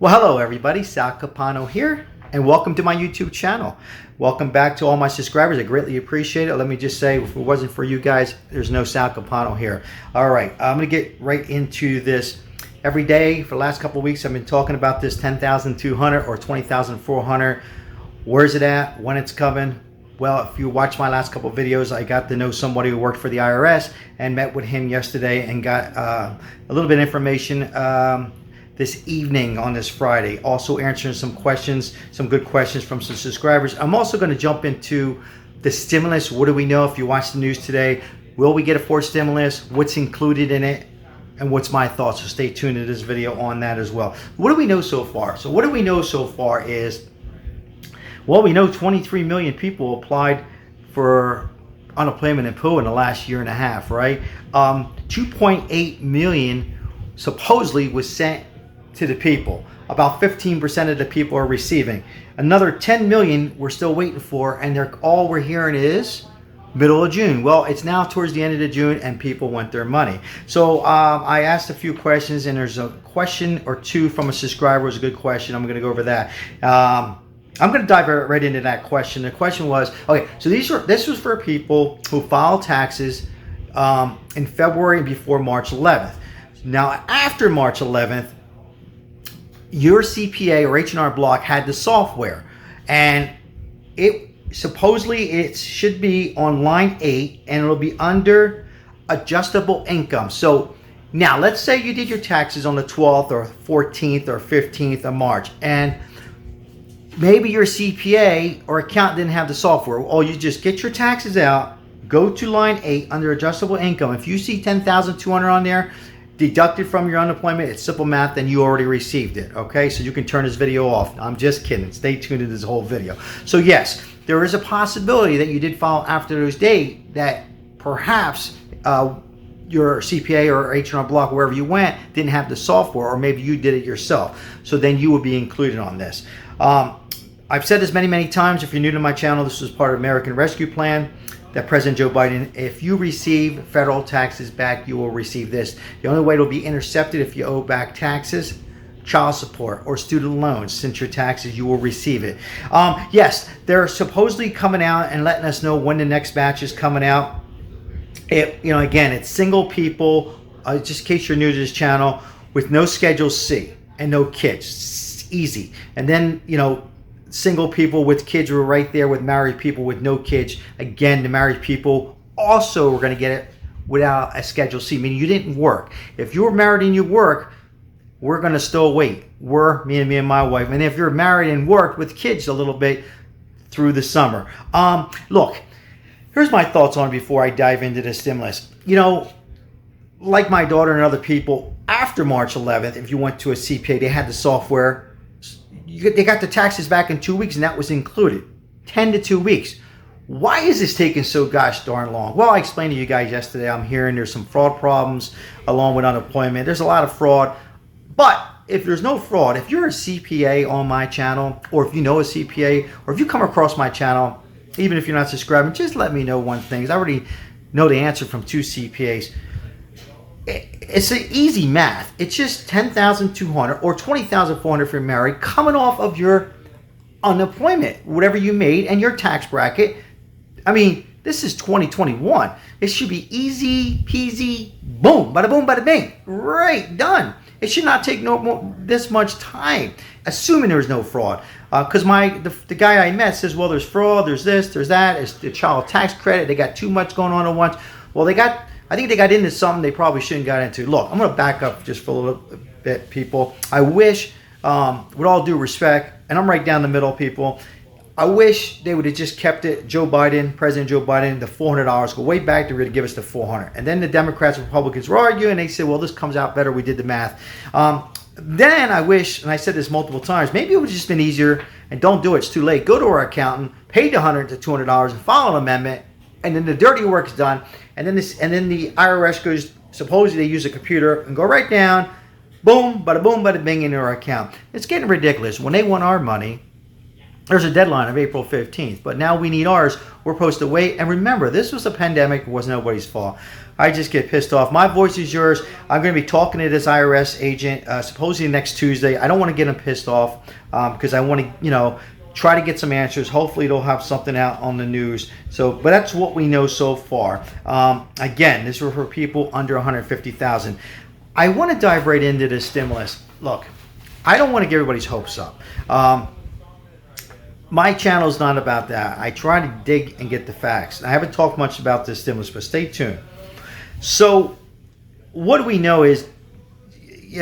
Well, hello everybody, Sal CAPANO here, and welcome to my YouTube channel. Welcome back to all my subscribers. I greatly appreciate it. Let me just say, if it wasn't for you guys, there's no Sal CAPANO here. All right, I'm going to get right into this. Every day for the last couple of weeks, I've been talking about this 10,200 or 20,400. Where's it at? When it's coming? Well, if you watch my last couple of videos, I got to know somebody who worked for the IRS and met with him yesterday and got a little bit of information this evening on this Friday. Also answering some questions, some good questions from some subscribers. I'm also going to jump into the stimulus. What do we know if you watch the news today? Will we get a fourth stimulus? What's included in it? And what's my thoughts? So stay tuned to this video on that as well. What do we know so far? So what do we know so far is, well, we know 23 million people applied for unemployment PUA in the last year and a half, right? 2.8 million supposedly was sent to the people. About 15% of the people are receiving. Another 10 million we're still waiting for, and all we're hearing is middle of June. Well, it's now towards the end of the June and people want their money. So I asked a few questions, and there's a question or two from a subscriber. It was a good question. I'm going to go over that. I'm going to dive right into that question. The question was, okay, so this was for people who filed taxes in February and before March 11th. Now, after March 11th, your CPA or H&R Block had the software, and it should be on line 8, and it'll be under adjustable income. So now let's say you did your taxes on the 12th or 14th or 15th of March, and maybe your CPA or accountant didn't have the software. Oh, you just get your taxes out, go to line 8 under adjustable income. If you see 10,200 on there, deducted from your unemployment, it's simple math, and you already received it. Okay, so you can turn this video off. I'm just kidding. Stay tuned to this whole video. So yes, there is a possibility that you did file after those dates, that perhaps your CPA or H&R Block, wherever you went, didn't have the software, or maybe you did it yourself. So then you would be included on this. I've said this many times. If you're new to my channel, this is part of American Rescue Plan that President Joe Biden, if you receive federal taxes back, you will receive this. The only way it'll be intercepted if you owe back taxes, child support, or student loans. Since your taxes, you will receive it. Yes, they're supposedly coming out and letting us know when the next batch is coming out. Again, it's single people, just in case you're new to this channel, with no Schedule C and no kids. It's easy. And then, single people with kids were right there with married people with no kids. Again, the married people also were going to get it without a Schedule C, meaning you didn't work. If you were married and you work, we're going to still wait. Me and my wife. And if you're married and worked with kids a little bit through the summer. Look, here's my thoughts on it before I dive into the stimulus. Like my daughter and other people, after March 11th, if you went to a CPA, they had the software. They got the taxes back in 2 weeks, and that was included. 10 to 2 weeks. Why is this taking so gosh darn long? Well, I explained to you guys yesterday. I'm hearing there's some fraud problems along with unemployment. There's a lot of fraud. But if there's no fraud, if you're a CPA on my channel, or if you know a CPA, or if you come across my channel, even if you're not subscribing, just let me know one thing. I already know the answer from 2 CPAs. It's an easy math. It's just 10,200 or 20,400 if you're married, coming off of your unemployment, whatever you made, and your tax bracket. I mean, this is 2021. It should be easy peasy, boom, bada boom, bada bing, right, done. It should not take this much time, assuming there's no fraud. Because the guy I met says, well, there's fraud, there's this, there's that, it's the child tax credit. They got too much going on at once. Well, I think they got into something they probably shouldn't got into. Look, I'm going to back up just for a little bit, people. I wish, with all due respect, and I'm right down the middle, people, I wish they would have just kept it, President Joe Biden, the $400. Go way back, they were going to give us the $400. And then the Democrats and Republicans were arguing, and they said, well, this comes out better. We did the math. Then I wish, and I said this multiple times, maybe it would have just been easier, and don't do it, it's too late. Go to our accountant, pay the $100 to $200, and file an amendment, and then the dirty work's done. And then the IRS goes, supposedly they use a computer and go right down, boom, bada bing into our account. It's getting ridiculous. When they want our money, there's a deadline of April 15th, but now we need ours. We're supposed to wait. And remember, this was a pandemic. It was nobody's fault. I just get pissed off. My voice is yours. I'm going to be talking to this IRS agent supposedly next Tuesday. I don't want to get him pissed off because I want to, try to get some answers. Hopefully they'll have something out on the news. But that's what we know so far. Again, this is for people under 150,000. I want to dive right into this stimulus. Look, I don't want to get everybody's hopes up. My channel is not about that. I try to dig and get the facts. I haven't talked much about this stimulus, but stay tuned. So what we know is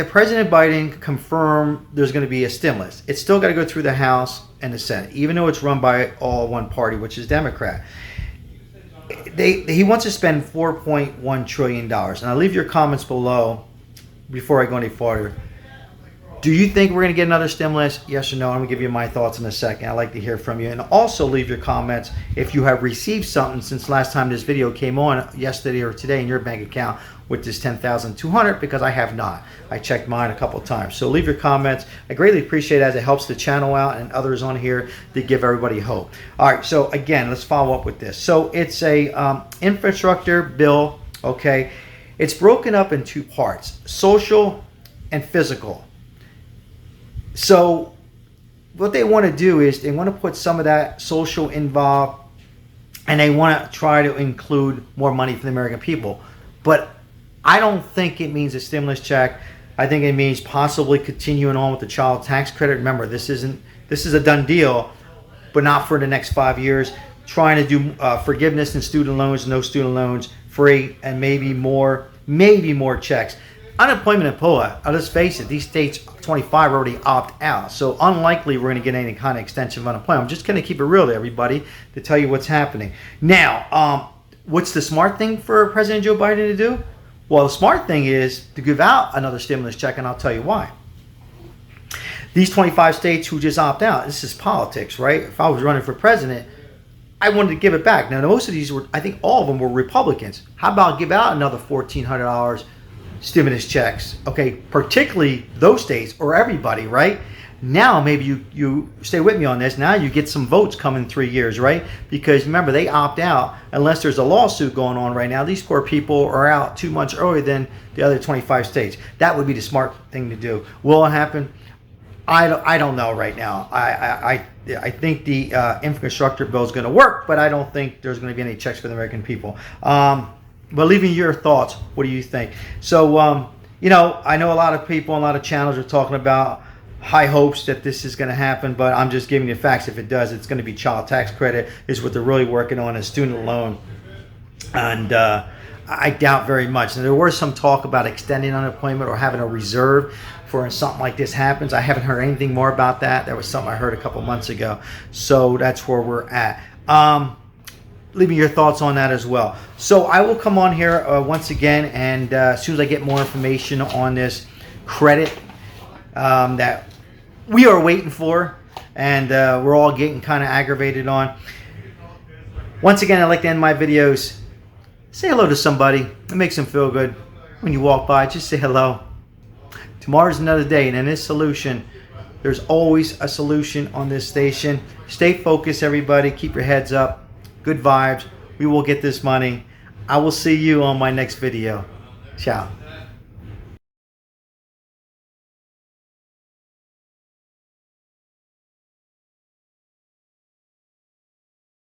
President Biden confirmed there's going to be a stimulus. It's still got to go through the House and the Senate, even though it's run by all one party, which is Democrat. He wants to spend $4.1 trillion. And I'll leave your comments below before I go any farther. Do you think we're going to get another stimulus? Yes or no? I'm going to give you my thoughts in a second. I'd like to hear from you. And also leave your comments if you have received something since last time this video came on, yesterday or today, in your bank account with this $10,200, because I have not. I checked mine a couple of times. So leave your comments. I greatly appreciate it as it helps the channel out and others on here to give everybody hope. All right, so again, let's follow up with this. So it's a infrastructure bill, okay? It's broken up in two parts, social and physical. So what they want to do is they want to put some of that social involved, and they want to try to include more money for the American people. But I don't think it means a stimulus check. I think it means possibly continuing on with the child tax credit. Remember, this is a done deal, but not for the next 5 years. Trying to do forgiveness in student loans, no student loans, free, and maybe more checks. Unemployment PUA, let's face it, these states 25 already opt out. So unlikely we're going to get any kind of extension of unemployment. I'm just going to keep it real to everybody to tell you what's happening. Now, what's the smart thing for President Joe Biden to do? Well, the smart thing is to give out another stimulus check, and I'll tell you why. These 25 states who just opt out, this is politics, right? If I was running for president, I wanted to give it back. Now, most of these were, I think all of them were Republicans. How about give out another $1,400 stimulus checks, okay, particularly those states or everybody, right? Now maybe you stay with me on this. Now you get some votes coming 3 years, right? Because remember, they opt out unless there's a lawsuit going on right now. These poor people are out 2 months earlier than the other 25 states. That would be the smart thing to do. Will it happen? I don't know right now. I think the infrastructure bill is going to work, but I don't think there's going to be any checks for the American people. But leaving your thoughts, what do you think? So, I know a lot of people, a lot of channels are talking about high hopes that this is going to happen, but I'm just giving you facts. If it does, it's going to be child tax credit is what they're really working on, a student loan. And I doubt very much. And there was some talk about extending unemployment or having a reserve for when something like this happens. I haven't heard anything more about that. That was something I heard a couple months ago. So that's where we're at. Leave me your thoughts on that as well. So I will come on here once again, and as soon as I get more information on this credit that we are waiting for, and we're all getting kind of aggravated on. Once again, I like to end my videos. Say hello to somebody. It makes them feel good. When you walk by, just say hello. Tomorrow's another day, and in this solution, there's always a solution on this station. Stay focused, everybody. Keep your heads up. Good vibes. We will get this money. I will see you on my next video. Ciao.